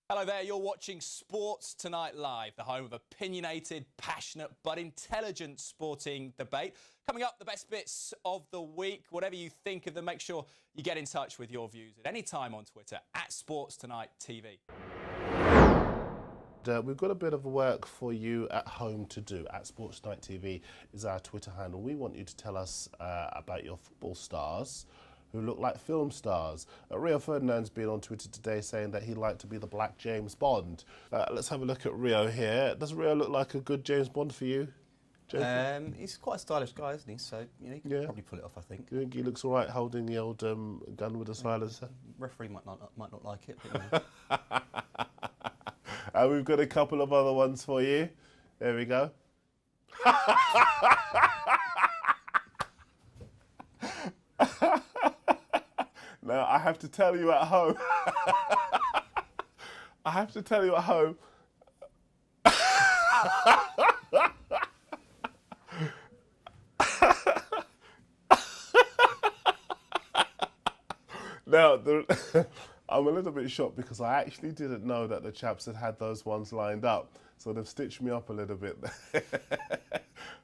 Hello there, you're watching Sports Tonight Live, the home of opinionated, passionate but intelligent sporting debate. Coming up, the best bits of the week. Whatever you think of them, make sure you get in touch with your views at any time on Twitter, @SportsTonightTV. We've got a bit of work for you at home to do. @SportsTonightTV is our Twitter handle. We want you to tell us about your football stars who look like film stars. Rio Ferdinand's been on Twitter today saying that he'd like to be the Black James Bond. Let's have a look at Rio here. Does Rio look like a good James Bond for you? He's quite a stylish guy, isn't he? So he can probably pull it off, I think. You think he looks all right holding the old gun with a silencer? Referee might not like it. But, We've got a couple of other ones for you. There we go. Now, I have to tell you at home. Now, I'm a little bit shocked because I actually didn't know that the chaps had those ones lined up. So they've stitched me up a little bit.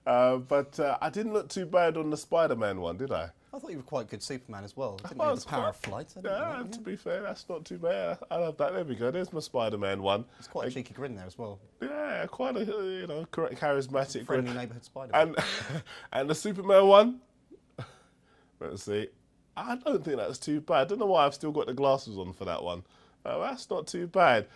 But I didn't look too bad on the Spider-Man one, did I? I thought you were quite good Superman as well. Didn't you have the power of flight? Yeah, to be fair, that's not too bad. I love that. There we go. There's my Spider-Man one. It's quite a cheeky grin there as well. Yeah, quite a charismatic grin. Friendly neighbourhood Spider-Man. And the Superman one. Let's see. I don't think that's too bad. I don't know why I've still got the glasses on for that one. That's not too bad.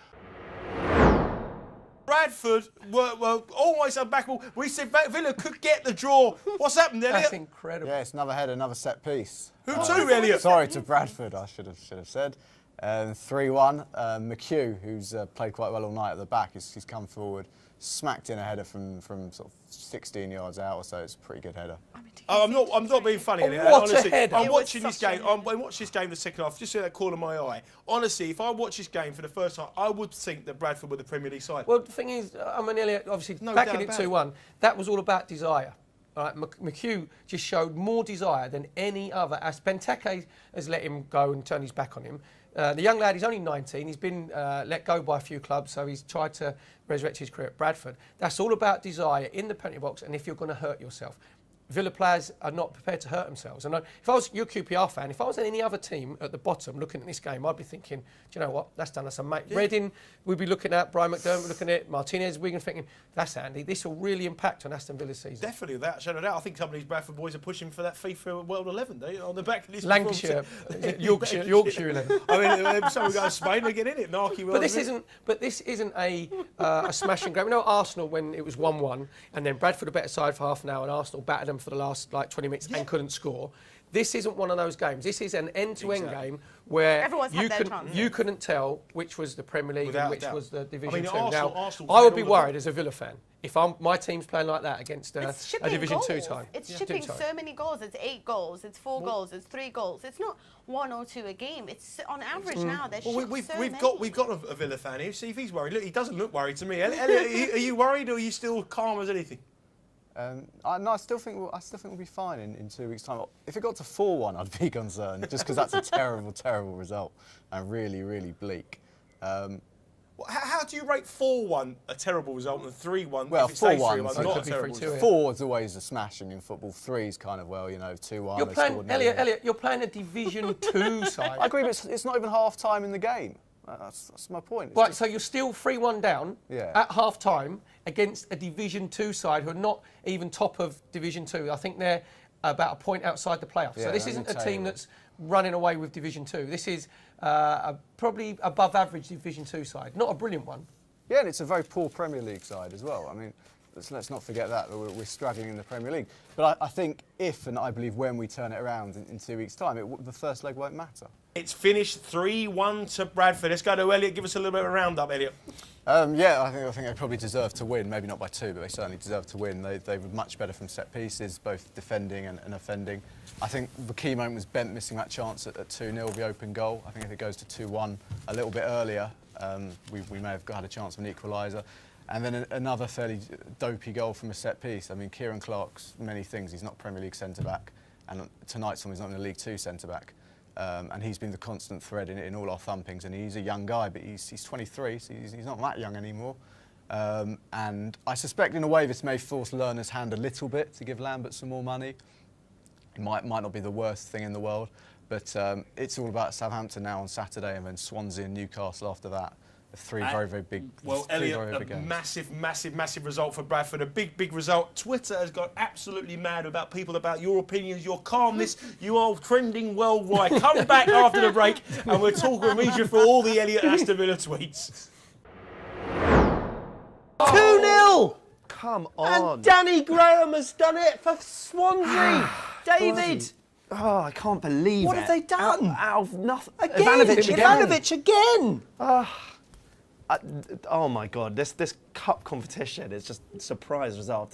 Bradford were almost unbackable. We said Villa could get the draw. What's happened, Elliot? That's incredible. Yeah, it's another header, another set piece. Who to, Elliot? Sorry to Bradford, I should have said. 3-1. McHugh, who's played quite well all night at the back, he's come forward, smacked in a header from sort of 16 yards out or so. It's a pretty good header. I'm not being funny, Elliot. What Honestly, a header. I'm watching this game. I watched this game the second half. Just see that corner of my eye. Honestly, if I watch this game for the first time, I would think that Bradford were the Premier League side. Well, the thing is, I mean, Elliot, obviously, No backing doubt it about 2-1, that was all about desire. All right, McHugh just showed more desire than any other. As Benteke has let him go and turn his back on him. The young lad, he's only 19. He's been let go by a few clubs, so he's tried to resurrect his career at Bradford. That's all about desire in the penalty box, and if you're going to hurt yourself. Villa players are not prepared to hurt themselves. And if I was your QPR fan, if I was any other team at the bottom looking at this game, I'd be thinking, do you know what? That's done us a mate. Yeah. Reading, we'd be looking at Brian McDermott, looking at Martinez, Wigan, thinking, that's handy. This will really impact on Aston Villa's season. Definitely, without a shadow of a doubt. I think some of these Bradford boys are pushing for that FIFA World 11, don't you? On the back of this. Lancashire, Yorkshire 11. I mean, someone go to Spain, they get in it. Narky But this isn't a smashing game. You know, Arsenal, when it was 1-1, and then Bradford a better side for half an hour, and Arsenal battered them for the last 20 minutes and couldn't score. This isn't one of those games. This is an end-to-end game where you couldn't tell which was the Premier League and which was the Division 2. Arsenal I would be worried as a Villa fan if my team's playing like that against a Division 2 time. It's shipping so many goals. It's 8 goals. It's 4 goals. It's 3 goals. It's not 1 or 2 a game. It's on average now. We've got a Villa fan here. See if he's worried. Look, he doesn't look worried to me. Elliot, are you worried or are you still calm as anything? No, I still think we'll be fine in 2 weeks' time. If it got to 4-1, I'd be concerned, just because that's a terrible, terrible result and really, really bleak. How do you rate 4-1 a terrible result and 3-1? Well, 4-1 not a terrible result. 4 is always a smashing in football. 3 is kind of, 2-1. You're playing, Elliot, you're playing a Division 2 side. I agree, but it's not even half time in the game. That's my point. Right, so you're still 3-1 down at half time against a Division 2 side who are not even top of Division 2. I think they're about a point outside the playoffs. So this isn't a team that's running away with Division 2. This is probably above average Division 2 side. Not a brilliant one. Yeah, and it's a very poor Premier League side as well. I mean, let's not forget that. We're struggling in the Premier League. But I think if, and I believe when we turn it around in 2 weeks' time, the first leg won't matter. It's finished 3-1 to Bradford. Let's go to Elliot. Give us a little bit of a round-up, Elliot. Yeah, I think they probably deserve to win. Maybe not by 2, but they certainly deserve to win. They were much better from set pieces, both defending and offending. I think the key moment was Bent missing that chance at 2-0, the open goal. I think if it goes to 2-1 a little bit earlier, we may have had a chance of an equaliser. And then another fairly dopey goal from a set piece. I mean, Kieran Clark's many things. He's not Premier League centre-back. And tonight, someone's not in the League 2 centre-back. and he's been the constant thread in all our thumpings. And he's a young guy, but he's 23, so he's not that young anymore. And I suspect, in a way, this may force Lerner's hand a little bit to give Lambert some more money. It might not be the worst thing in the world, but it's all about Southampton now on Saturday, and then Swansea and Newcastle after that. Three very, very big. Well, Elliot, a massive result for Bradford. A big result. Twitter has got absolutely mad about people, about your opinions, your calmness. You are trending worldwide. Come back after the break, and we'll read you for all the Elliot Aston Villa tweets. 2-0. Come on. And Danny Graham has done it for Swansea. David. Oh, I can't believe it. What have they done? Out of nothing. Ivanovic again. Oh my God, this cup competition is just a surprise result.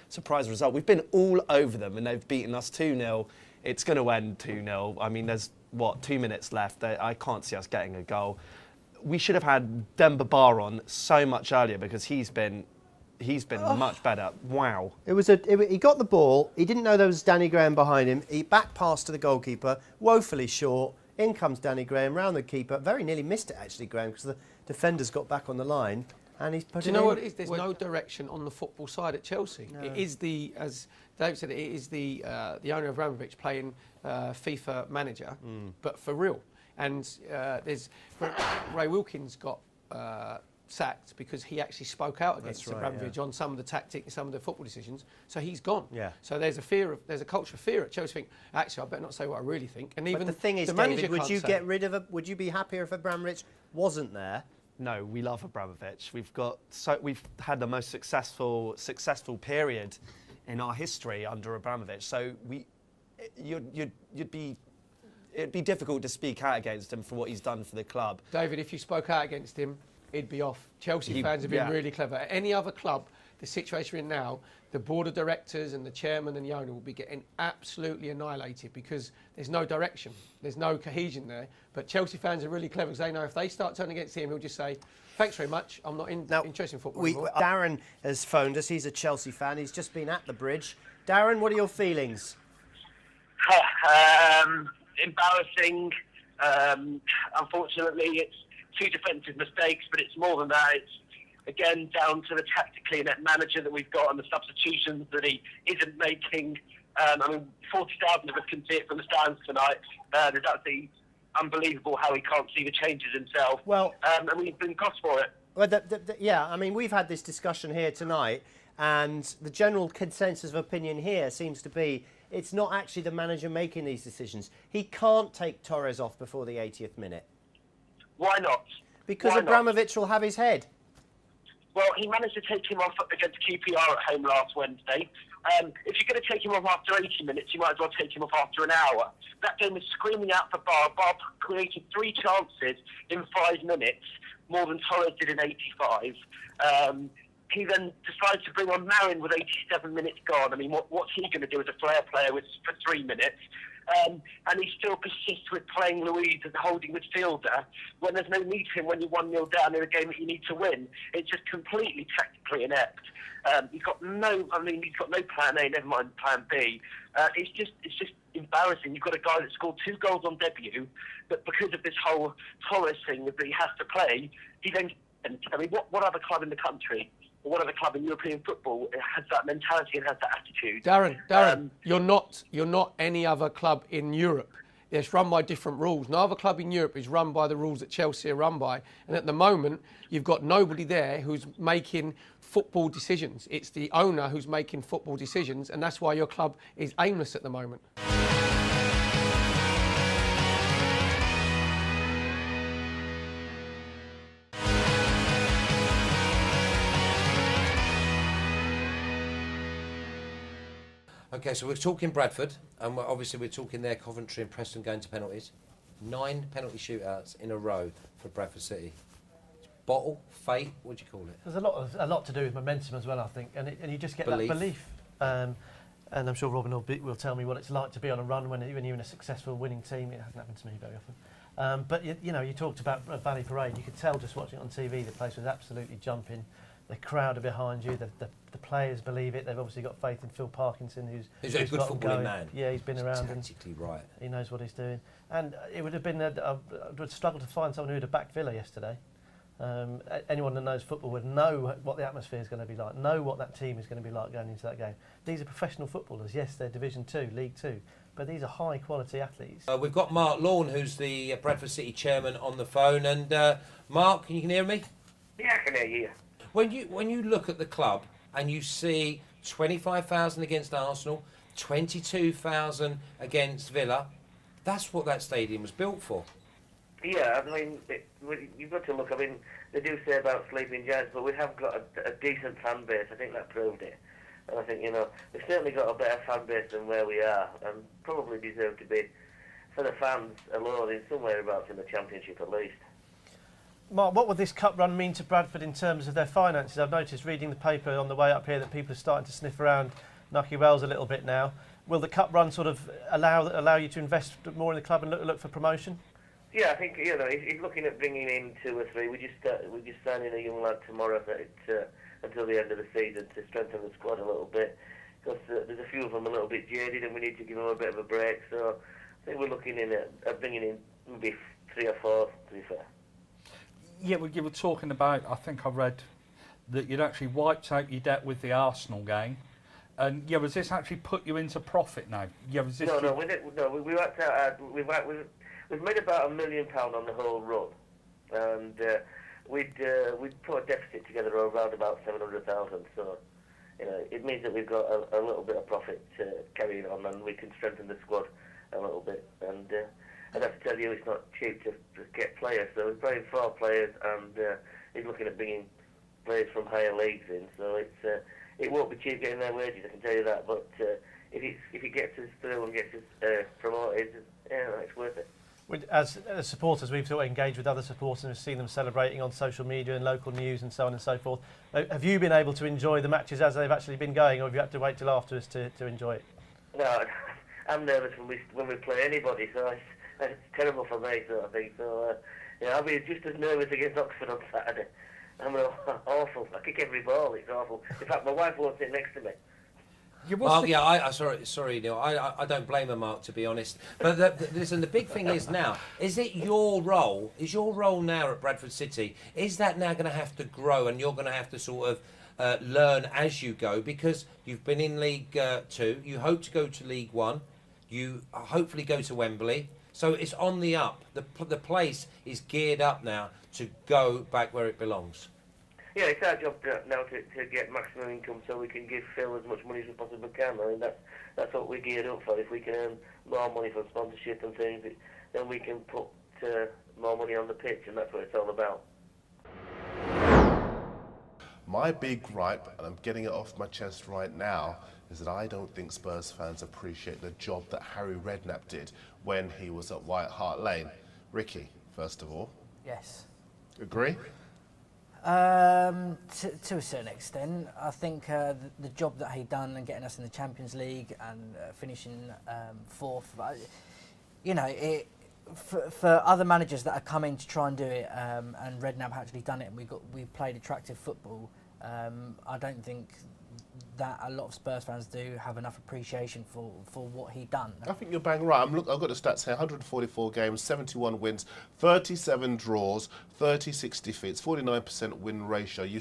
Surprise result. We've been all over them and they've beaten us 2-0. It's going to end 2-0. I mean, there's, 2 minutes left. I can't see us getting a goal. We should have had Demba Ba on so much earlier because he's been much better. Wow. He got the ball. He didn't know there was Danny Graham behind him. He back passed to the goalkeeper, woefully short. In comes Danny Graham round the keeper. Very nearly missed it actually, Graham, because the defenders got back on the line and he's put it in. Do you know what it is? There's no direction on the football side at Chelsea. No. It is as Dave said, it is the owner of Abramovich playing FIFA manager, but for real. And there's Ray Wilkins got sacked because he actually spoke out against Abramovich on some of the tactics, some of the football decisions. So he's gone. Yeah. So there's a culture of fear at Chelsea. Think actually, I better not say what I really think. And even but the thing is, David, would you get rid of? Would you be happier if Abramovich wasn't there? No, we love Abramovich. We've had the most successful period in our history under Abramovich. So it'd be difficult to speak out against him for what he's done for the club. David, if you spoke out against him, he'd be off. Chelsea fans have been really clever. At any other club, the situation we're in now, the board of directors and the chairman and the owner will be getting absolutely annihilated because there's no direction, there's no cohesion there. But Chelsea fans are really clever because they know if they start turning against him, he'll just say, thanks very much, I'm not interested in football anymore. Darren has phoned us. He's a Chelsea fan. He's just been at the bridge. Darren, what are your feelings? Embarrassing. Unfortunately, it's 2 defensive mistakes, but it's more than that. It's, again, down to the tactically inept manager that we've got and the substitutions that he isn't making. 40,000 of us can see it from the stands tonight. It's absolutely unbelievable how he can't see the changes himself. Well, and we've been cost for it. Well, we've had this discussion here tonight, and the general consensus of opinion here seems to be it's not actually the manager making these decisions. He can't take Torres off before the 80th minute. Why not? Because Abramovich will have his head. Well, he managed to take him off against QPR at home last Wednesday. If you're going to take him off after 80 minutes, you might as well take him off after an hour. That game was screaming out for Bar. Bar created 3 chances in 5 minutes, more than Torres did in 85. He then decides to bring on Marin with 87 minutes gone. I mean, what's he going to do as a flair player for 3 minutes? And he still persists with playing Louise as a holding midfielder when there's no need for him when you're 1-0 down in a game that you need to win. It's just completely tactically inept. He's got no plan A, never mind plan B. It's just embarrassing. You've got a guy that scored 2 goals on debut, but because of this whole Torres thing that he has to play, he then. I mean, what other club in the country, or what other club in European football has that mentality and has that attitude? Darren, you're not any other club in Europe. It's run by different rules. No other club in Europe is run by the rules that Chelsea are run by. And at the moment, you've got nobody there who's making football decisions. It's the owner who's making football decisions, and that's why your club is aimless at the moment. Okay, so we're talking Bradford, and we're talking there Coventry and Preston going to penalties. 9 penalty shootouts in a row for Bradford City. Bottle, fate, what do you call it? There's a lot to do with momentum as well, I think, and you just get that belief. And I'm sure Robin will tell me what it's like to be on a run when you're in a successful winning team. It hasn't happened to me very often. But you talked about Valley Parade. You could tell just watching it on TV, the place was absolutely jumping. the crowd are behind you, the players believe it. They've obviously got faith in Phil Parkinson, who's a good got them footballing going. man. Yeah, he's been around. Tactically right. He knows what he's doing. And it would have been, I would struggle to find someone who would have backed Villa yesterday. Anyone that knows football would know what the atmosphere is going to be like, know what that team is going to be like going into that game. These are professional footballers. Yes, they're Division 2, League 2, but these are high-quality athletes. We've got Mark Lawn, who's the Bradford City chairman, on the phone. And Mark, you can hear me? Yeah, I can hear you. When you look at the club and you see 25,000 against Arsenal, 22,000 against Villa, that's what that stadium was built for. Yeah, I mean, you've got to look. I mean, they do say about sleeping giants, but we have got a decent fan base. I think that proved it. And I think, we've certainly got a better fan base than where we are, and probably deserve to be, for the fans alone, in somewhere abouts in the Championship at least. Mark, what would this cup run mean to Bradford in terms of their finances? I've noticed reading the paper on the way up here that people are starting to sniff around Nucky Wells a little bit now. Will the cup run sort of allow you to invest more in the club and look for promotion? Yeah, I think he's looking at bringing in 2 or 3. We just signing a young lad tomorrow until the end of the season to strengthen the squad a little bit, because there's a few of them a little bit jaded and we need to give them a bit of a break. So I think we're looking in at bringing in maybe 3 or 4, to be fair. Yeah, you were talking about, I think I read that you'd actually wiped out your debt with the Arsenal game. And yeah, has this actually put you into profit now? Yeah, was this No, we worked out. We've made about £1 million on the whole run, and we'd put a deficit together of around about 700,000. So, it means that we've got a little bit of profit carrying on, and we can strengthen the squad a little bit. And I'd have to tell you, it's not cheap to get players. So we're bringing 4 players, and he's looking at bringing players from higher leagues in. So it won't be cheap getting their wages, I can tell you that. But if he gets us through and gets us promoted, it's worth it. As supporters, we've sort of engaged with other supporters and we've seen them celebrating on social media and local news and so on and so forth. Have you been able to enjoy the matches as they've actually been going, or have you had to wait till afterwards to enjoy it? No, I'm nervous when we play anybody, so it's terrible for me, sort of thing. So I'll be just as nervous against Oxford on Saturday. I'm awful. I kick every ball. It's awful. In fact, my wife won't sit next to me. Mark, sorry, Neil. I don't blame her, Mark, to be honest. But listen, the big thing is now, is it your role? Is your role now at Bradford City? Is that now going to have to grow, and you're going to have to sort of learn as you go, because you've been in League 2, you hope to go to League 1, you hopefully go to Wembley. So it's on the up. The place is geared up now to go back where it belongs. Yeah, it's our job now to get maximum income so we can give Phil as much money as we possibly can. I mean, that's what we're geared up for. If we can earn more money from sponsorship and things, then we can put more money on the pitch, and that's what it's all about. My big gripe, and I'm getting it off my chest right now, is that I don't think Spurs fans appreciate the job that Harry Redknapp did when he was at White Hart Lane. Ricky, first of all. Yes. Agree? To a certain extent. I think the job that he done and getting us in the Champions League and finishing 4th, for other managers that are coming to try and do it, and Redknapp actually done it, and we played attractive football. I don't think that a lot of Spurs fans do have enough appreciation for what he done. I think you're bang right. I've got the stats here: 144 games, 71 wins, 37 draws, 30-60 defeats, 49% win ratio. You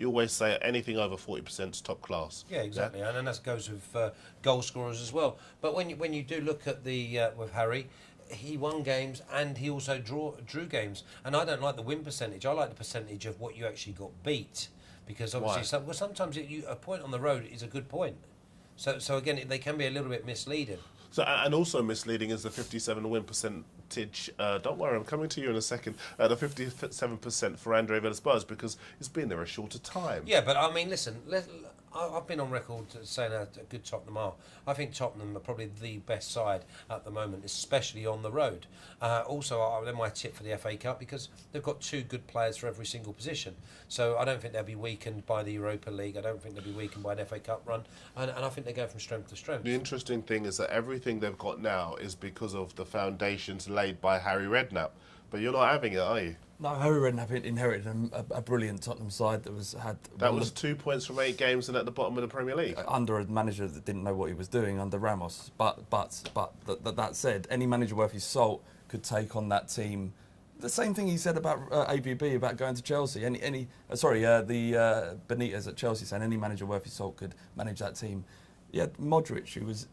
always say anything over 40% is top class. Yeah, exactly, yeah? And that goes with goal scorers as well. But when you do look at the with Harry, he won games and he also drew games. And I don't like the win percentage. I like the percentage of what you actually got beat. Because obviously, sometimes a point on the road is a good point. So again, they can be a little bit misleading. So and also misleading is the 57 win percentage. Don't worry, I'm coming to you in a second. The 57% for Andre Villas-Boas, because he's been there a shorter time. Yeah, but I mean, listen. I've been on record saying how good Tottenham are. I think Tottenham are probably the best side at the moment, especially on the road. Also, they're my tip for the FA Cup because they've got 2 good players for every single position. So I don't think they'll be weakened by the Europa League. I don't think they'll be weakened by an FA Cup run. And I think they go from strength to strength. The interesting thing is that everything they've got now is because of the foundations laid by Harry Redknapp. But you're not having it, are you? No, Harry Redknapp inherited a brilliant Tottenham side that had. That was 2 points from 8 games and at the bottom of the Premier League. Under a manager that didn't know what he was doing under Ramos. But that said, any manager worth his salt could take on that team. The same thing he said about AVB about going to Chelsea. The Benitez at Chelsea saying any manager worth his salt could manage that team. Yeah, Modric, who was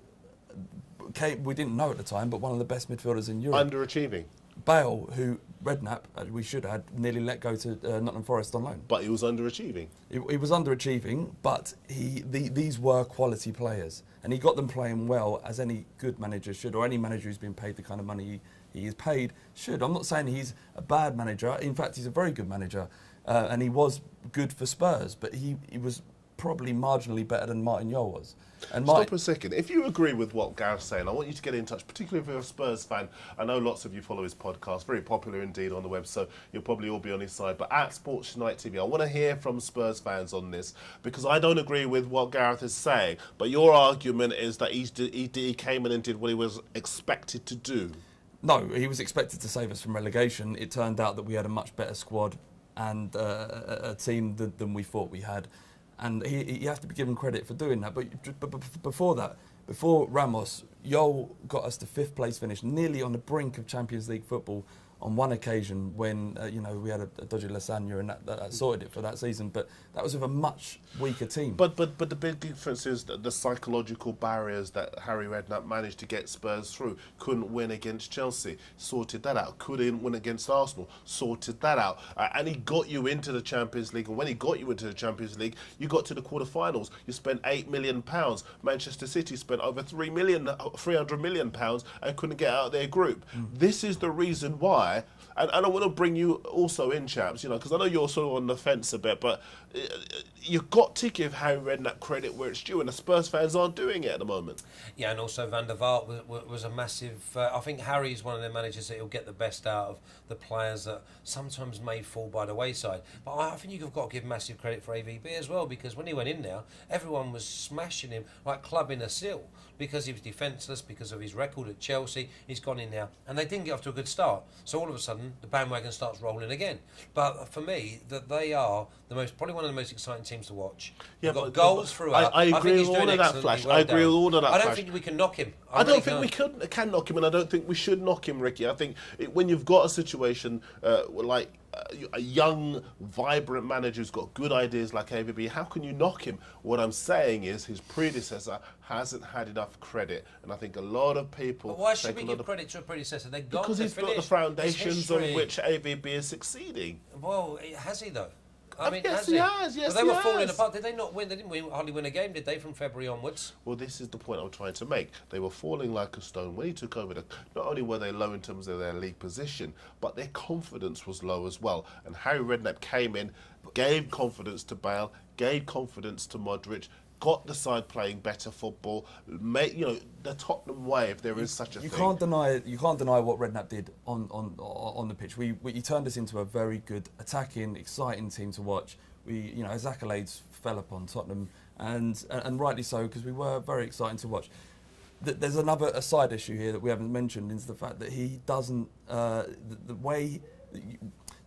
we didn't know at the time, but one of the best midfielders in Europe. Underachieving. Bale, who Redknapp, we should have nearly let go to Nottingham Forest on loan. But he was underachieving. He was underachieving, but these were quality players, and he got them playing well, as any good manager should, or any manager who's been paid the kind of money he is paid should. I'm not saying he's a bad manager. In fact, he's a very good manager, and he was good for Spurs, but he was probably marginally better than Martin Jol was. And Stop a second. If you agree with what Gareth's saying, I want you to get in touch, particularly if you're a Spurs fan. I know lots of you follow his podcast, very popular indeed on the web, so you'll probably all be on his side. But at Sports Night TV, I want to hear from Spurs fans on this, because I don't agree with what Gareth is saying. But your argument is that he came in and did what he was expected to do. No, he was expected to save us from relegation. It turned out that we had a much better squad and a team than we thought we had. And he has to be given credit for doing that. But before that, before Ramos, Jol got us to 5th place finish, nearly on the brink of Champions League football on one occasion when we had a dodgy lasagna and that sorted it for that season. But that was with a much weaker team. But the big difference is that the psychological barriers that Harry Redknapp managed to get Spurs through. Couldn't win against Chelsea, sorted that out. Couldn't win against Arsenal, sorted that out. And he got you into the Champions League. And when he got you into the Champions League, you got to the quarterfinals. You spent £8 million. Manchester City spent over £300 million and couldn't get out of their group. This is the reason why. And I want to bring you also in, chaps, because I know you're sort of on the fence a bit, but you've got to give Harry Redknapp credit where it's due, and the Spurs fans aren't doing it at the moment. Yeah, and also Van der Vaart was a massive... I think Harry's one of the managers that he'll get the best out of the players that sometimes may fall by the wayside. But I think you've got to give massive credit for AVB as well, because when he went in there, everyone was smashing him like clubbing a seal, because he was defenceless, because of his record at Chelsea. He's gone in there, and they didn't get off to a good start. So all of a sudden, the bandwagon starts rolling again. But for me, that they are probably one of the most exciting teams to watch. Yeah, got goals throughout. I agree with all of that, Flash. I agree with all of that, I don't think we can knock him. I don't think we can knock him, and I don't think we should knock him, Ricky. I think when you've got a situation like a young, vibrant manager who's got good ideas like AVB, how can you knock him? What I'm saying is his predecessor hasn't had enough credit, and I think a lot of people... But why should we give credit to a predecessor? They're gone. Because he's got the foundations on which AVB is succeeding. Well, has he though? I mean, yes, he has. Yes, but they he were falling has. apart. Did they not win? They didn't hardly win a game, did they, from February onwards? Well, this is the point I'm trying to make. They were falling like a stone. When he took over, not only were they low in terms of their league position, but their confidence was low as well. And Harry Redknapp came in, gave confidence to Bale, gave confidence to Modric, got the side playing better football, the Tottenham way, if there is such a thing. You can't deny what Redknapp did on the pitch. He turned us into a very good, attacking, exciting team to watch. His accolades fell upon Tottenham, and rightly so, because we were very exciting to watch. There's a side issue here that we haven't mentioned, is the fact that he doesn't the way.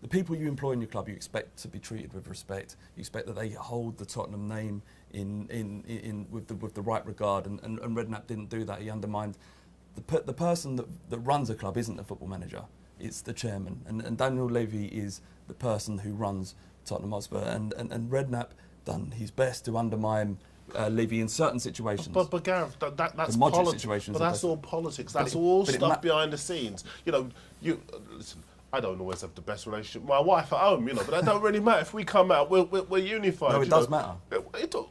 The people you employ in your club, you expect to be treated with respect. You expect that they hold the Tottenham name with the right regard, and Redknapp didn't do that. He undermined the person that runs a club isn't the football manager; it's the chairman. And Daniel Levy is the person who runs Tottenham Hotspur, and Redknapp done his best to undermine Levy in certain situations. But Gareth, that's politics. But that's all politics. That's all stuff behind the scenes. Listen. I don't always have the best relationship with my wife at home, but that don't really matter. If we come out, we're unified. No, it does matter.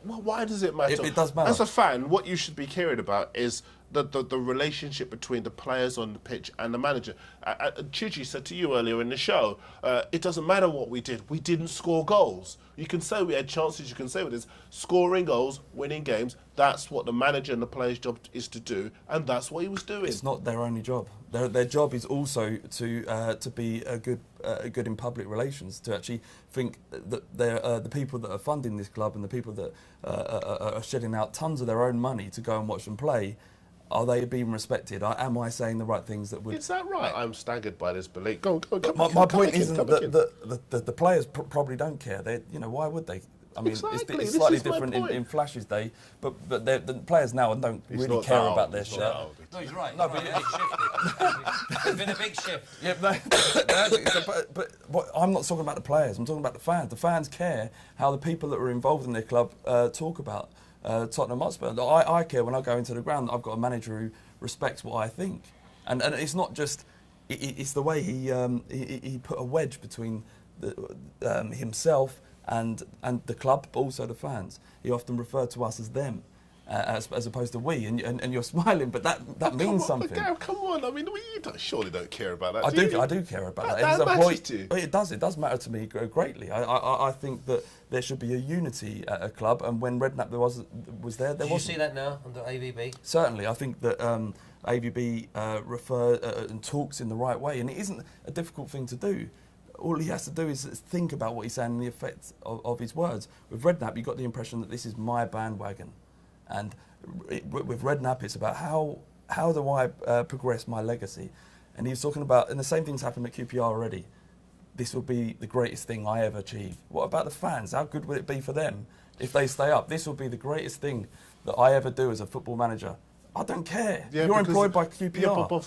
Why does it matter? It does matter. As a fan, what you should be caring about is the relationship between the players on the pitch and the manager. Chigi said to you earlier in the show, it doesn't matter what we did. We didn't score goals. You can say we had chances, you can say it is. Scoring goals, winning games, that's what the manager and the player's job is to do, and that's what he was doing. It's not their only job. Their job is also to be a good in public relations, to actually think that the people that are funding this club and the people that are shedding out tons of their own money to go and watch them play Are they being respected? Am I saying the right things that would... Is that right? I'm staggered by this belief. Go on, My point isn't that the players probably don't care. Why would they? I mean, exactly. it's slightly different in Flash's day, but the players now don't really care about their shit. No, he's right. No, but it's been a big shift. Yeah, but I'm not talking about the players. I'm talking about the fans. The fans care how the people that are involved in their club talk about Tottenham Hotspur. I care when I go into the ground that I've got a manager who respects what I think, and it's not just. It's the way he put a wedge between himself and the club, but also the fans. He often referred to us as them, as opposed to we. And you're smiling, but that means something. Gav, come on. I mean, you surely don't care about that. I do care about that. That matters to you. It does matter to me greatly. I think that there should be a unity at a club, and when Redknapp was there, there was. Do you see that now under AVB? Certainly, I think that AVB and talks in the right way, and it isn't a difficult thing to do. All he has to do is think about what he's saying and the effect of his words. With Redknapp, you got the impression that this is my bandwagon, and with Redknapp, it's about how do I progress my legacy. And he was talking about, and the same thing's happened at QPR already. This will be the greatest thing I ever achieve. What about the fans? How good would it be for them if they stay up? This will be the greatest thing that I ever do as a football manager. I don't care. Yeah, you're employed by QPR.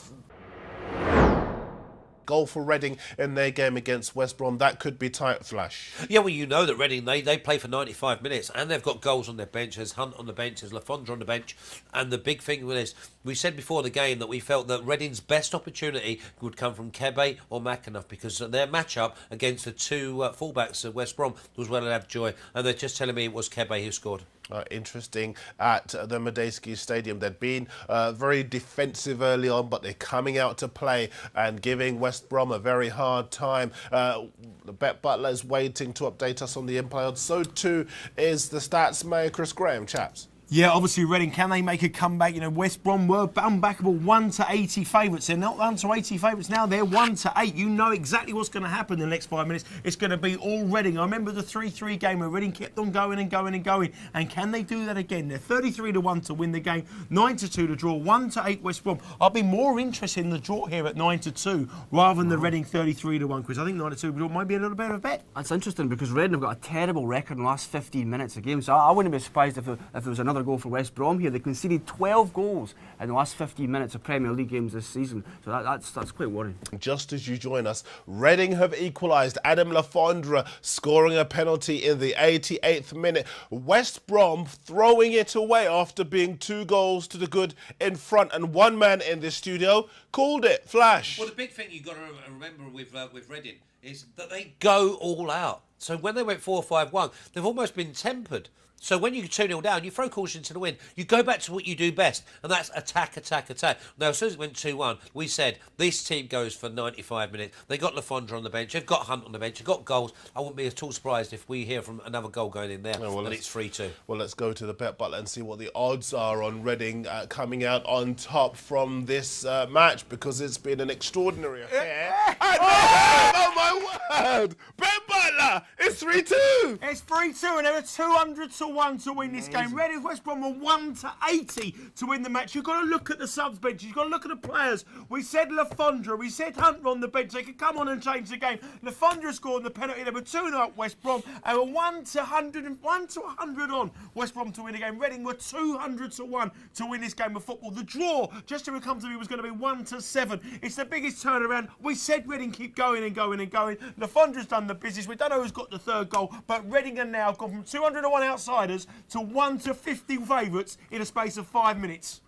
Goal for Reading in their game against West Brom. That could be tight, Flash. Yeah, well, you know that Reading, they play for 95 minutes and they've got goals on their bench. There's Hunt on the bench, there's Lafondra on the bench. And the big thing with this, we said before the game that we felt that Reading's best opportunity would come from Kebe or McAnuff, because their match-up against the two fullbacks at West Brom was well and Joy. And they're just telling me it was Kebe who scored. Interesting at the Medeski Stadium. They'd been very defensive early on, but they're coming out to play and giving West Brom a very hard time. Bet Butler is waiting to update us on the in-play odds. So too is the stats mayor, Chris Graham. Chaps. Yeah, obviously Reading, can they make a comeback? You know, West Brom were unbackable 1-80 favourites. They're not 1-80 favourites now, they're 1-8. You know exactly what's going to happen in the next 5 minutes. It's going to be all Reading. I remember the 3-3 game where Reading kept on going and going and going. And can they do that again? They're 33-1 to win the game, 9-2 to draw, 1-8 West Brom. I'll be more interested in the draw here at 9-2 rather than the Reading 33-1, because I think 9-2 might be a little bit of a bet. That's interesting, because Reading have got a terrible record in the last 15 minutes of games. So I wouldn't be surprised if there was another goal for West Brom here. They conceded 12 goals in the last 15 minutes of Premier League games this season, so that's quite worrying. Just as you join us, Reading have equalised. Adam Lafondra scoring a penalty in the 88th minute. West Brom throwing it away after being 2 goals to the good in front, and one man in this studio called it. Flash. Well, the big thing you've got to remember with Reading is that they go all out. So when they went 4-5-1, they've almost been tempered. So when you 2-0 down, you throw caution to the wind. You go back to what you do best, and that's attack, attack, attack. Now, as soon as it went 2-1, we said, this team goes for 95 minutes. They got Lafondra on the bench. They've got Hunt on the bench. They've got goals. I wouldn't be at all surprised if we hear from another goal going in there, and it's 3-2. Well, let's go to the Bet Butler and see what the odds are on Reading coming out on top from this match, because it's been an extraordinary affair. Oh, my word! Bet Butler! It's 3-2! It's 3-2, and there are 200-1 to win this game. Reading West Brom were 1-80 to win the match. You've got to look at the subs bench. You've got to look at the players. We said Lafondra. We said Hunt on the bench. They could come on and change the game. Lafondra scored the penalty. They were 2-0 up West Brom. And were 1-100 on West Brom to win the game. Reading were 200-1 to win this game of football. The draw, just to come to me, was going to be 1-7. It's the biggest turnaround. We said Reading keep going and going and going. Lafondra's done the business. We don't know who's got the third goal, but Reading are now gone from 200-1 outsiders to 1-50 favourites in a space of 5 minutes.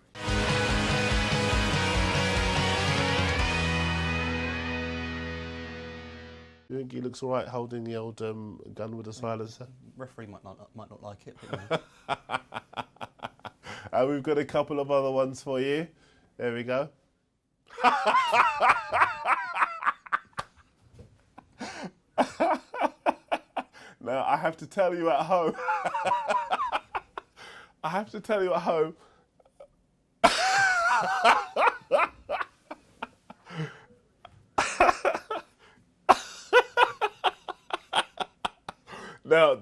You think he looks all right holding the old gun with a silencer? Referee might not like it. But, And we've got a couple of other ones for you. There we go. Now, I have to tell you at home. Now,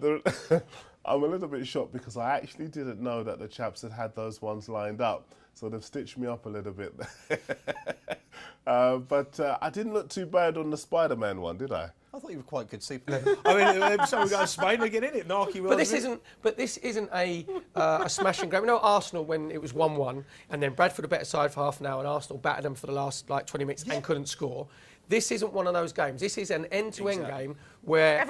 I'm a little bit shocked because I actually didn't know that the chaps had those ones lined up. so they've stitched me up a little bit. But I didn't look too bad on the Spider-Man one, did I? I thought you were quite good Superman. I mean, someone goes to Spain, they get in it. Narky, well, but this isn't a smash and grab. You know, Arsenal when it was 1-1, and then Bradford a better side for half an hour, and Arsenal battered them for the last 20 minutes and couldn't score. This isn't one of those games. This is an end-to-end game where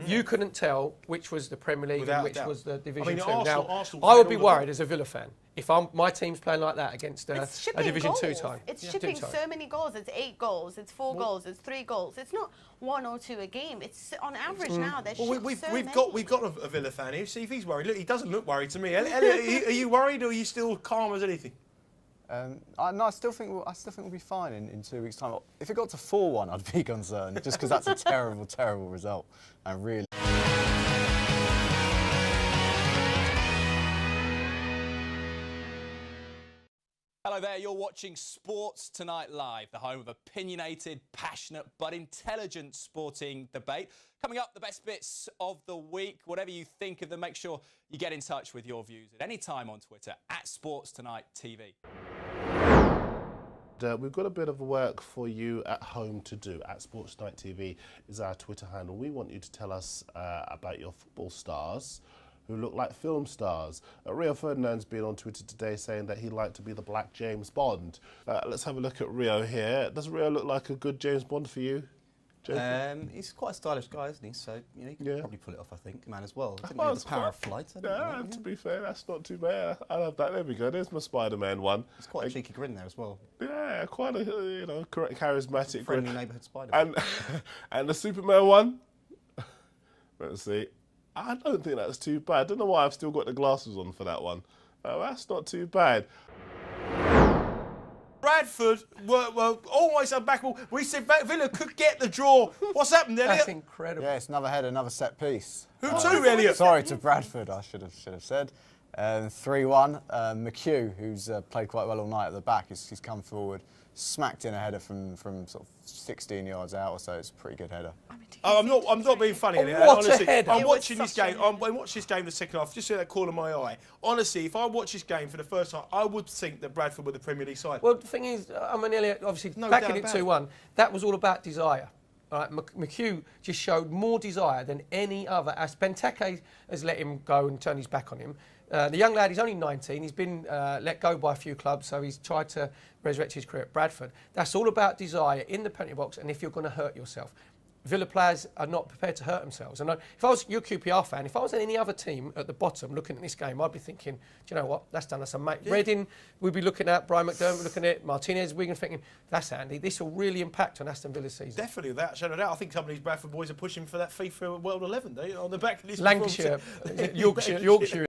you couldn't tell which was the Premier League and which was the Division 2. Arsenal I would be worried as a Villa fan if my team's playing like that against a Division 2 tie. It's shipping so many goals. It's 8 goals. It's 4 goals. It's 3 goals. It's not 1 or 2 a game. It's on average now. They're we've got a Villa fan here. See if he's worried. Look, he doesn't look worried to me. Elliot, are you worried or are you still calm as anything? No, I still think we'll be fine in 2 weeks' time. If it got to 4-1, I'd be concerned, just because that's a terrible, terrible result. And really. Hello there, you're watching Sports Tonight Live, the home of opinionated, passionate but intelligent sporting debate. Coming up, the best bits of the week. Whatever you think of them, make sure you get in touch with your views at any time on Twitter @SportsTonightTV. We've got a bit of work for you at home to do. @SportsTonightTV is our Twitter handle. We want you to tell us about your football stars who look like film stars. Rio Ferdinand's been on Twitter today saying that he'd like to be the Black James Bond. Let's have a look at Rio here. Does Rio look like a good James Bond for you? He's quite a stylish guy, isn't he? So he can probably pull it off, I think. Man as well. Didn't he have the power of flight? To be fair, that's not too bad. I love that. There we go. There's my Spider-Man one. It's quite a cheeky grin there as well. Yeah, quite a charismatic friendly grin. neighbourhood Spider-Man. And the Superman one. Let's see. I don't think that's too bad. I don't know why I've still got the glasses on for that one. That's not too bad. Bradford were almost unbackable. We said Villa could get the draw. What's happened there? That's incredible. Yeah, it's another header, another set piece. Who to, Elliot? Sorry to Bradford, I should have said. 3-1. McHugh, who's played quite well all night at the back, he's come forward, smacked in a header from sort of 16 yards out or so. It's a pretty good header. I'm not being funny. Honestly, I'm watching this game. I watched this game the second half. Just see that corner of my eye. Honestly, if I watch this game for the first time, I would think that Bradford were the Premier League side. Well, the thing is, I mean, Elliot, obviously, backing it 2-1, that was all about desire. All right, McHugh just showed more desire than any other. Benteke has let him go and turn his back on him. The young lad, he's only 19. He's been let go by a few clubs, so he's tried to resurrect his career at Bradford. That's all about desire in the penalty box, and if you're going to hurt yourself. Villa players are not prepared to hurt themselves. And if I was your QPR fan, if I was any other team at the bottom looking at this game, I'd be thinking, do you know what? That's done us a mate. Yeah. Reading, we'd be looking at Brian McDermott, looking at Martinez, Wigan, thinking, that's handy. This will really impact on Aston Villa's season. Definitely, without a shadow of doubt. I think some of these Bradford boys are pushing for that FIFA World 11, on the back of this. Lancashire, Yorkshire.